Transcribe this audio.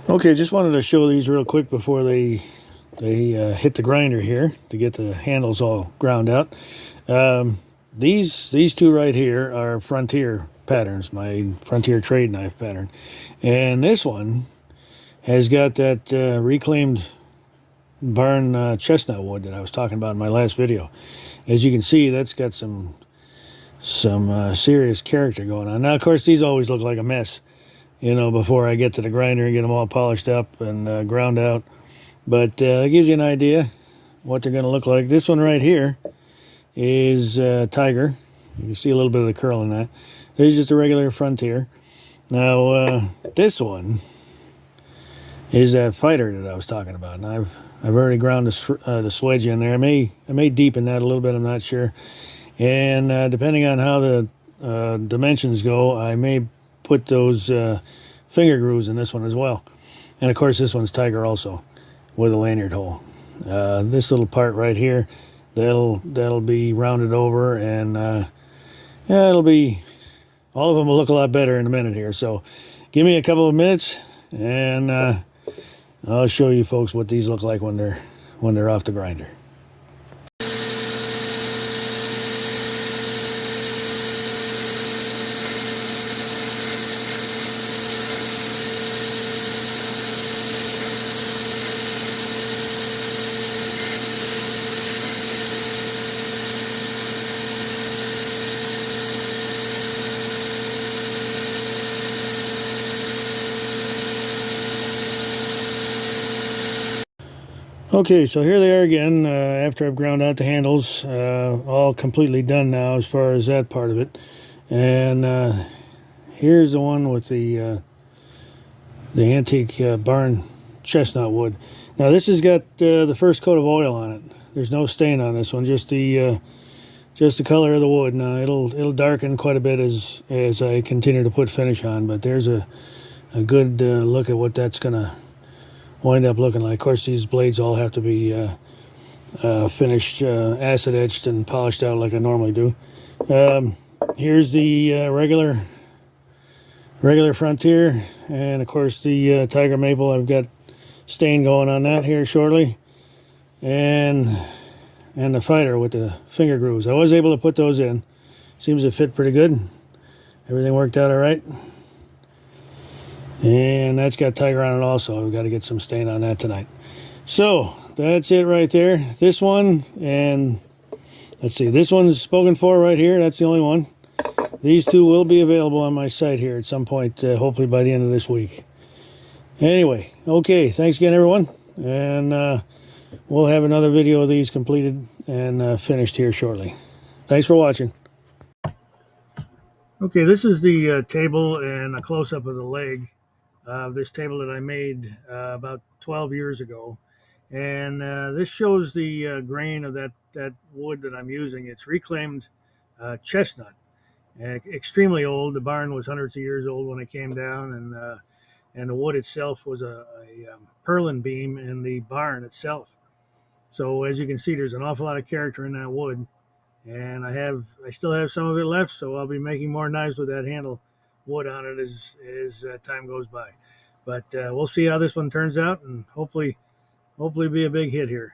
Okay, just wanted to show these real quick before they hit the grinder here to get the handles all ground out. These two right here are Frontier patterns, my Frontier trade knife pattern, and this one has got that reclaimed barn chestnut wood that I was talking about in my last video. As you can see, that's got some serious character going on. Now, of course, these always look like a mess, you know, before I get to the grinder and get them all polished up and ground out. But it gives you an idea what they're going to look like. This one right here is Tiger. You can see a little bit of the curl in that. This is just a regular Frontier. Now, this one is that Fighter that I was talking about. And I've already ground the swedge in there. I may deepen that a little bit, I'm not sure. And depending on how the dimensions go, I may put those finger grooves in this one as well. And of course, this one's Tiger also, with a lanyard hole. This little part right here, that'll be rounded over, and yeah, it'll be, all of them will look a lot better in a minute here. So give me a couple of minutes, and I'll show you folks what these look like when they're off the grinder. Okay, so here they are again, after I've ground out the handles, all completely done now as far as that part of it. And here's the one with the antique barn chestnut wood. Now this has got the first coat of oil on it. There's no stain on this one, just the color of the wood. Now it'll darken quite a bit as I continue to put finish on, but there's a good look at what that's gonna wind up looking like. Of course, these blades all have to be finished, acid etched and polished out like I normally do. Here's the regular Frontier, and of course the Tiger Maple. I've got stain going on that here shortly, and the Fighter with the finger grooves. I was able to put those in. Seems to fit pretty good. Everything worked out all right. And that's got Tiger on it also. We've got to get some stain on that tonight. So that's it right there. This one, and let's see, this one's spoken for right here. That's the only one. These two will be available on my site here at some point, hopefully by the end of this week. Anyway, okay, thanks again, everyone. And we'll have another video of these completed and finished here shortly. Thanks for watching. Okay, this is the table and a close-up of the leg. This table that I made about 12 years ago, and this shows the grain of that wood that I'm using. It's reclaimed chestnut, extremely old. The barn was hundreds of years old when it came down, and the wood itself was a purlin beam in the barn itself. So as you can see, there's an awful lot of character in that wood, and I still have some of it left, so I'll be making more knives with that handle wood on it as time goes by. But we'll see how this one turns out, and hopefully be a big hit here.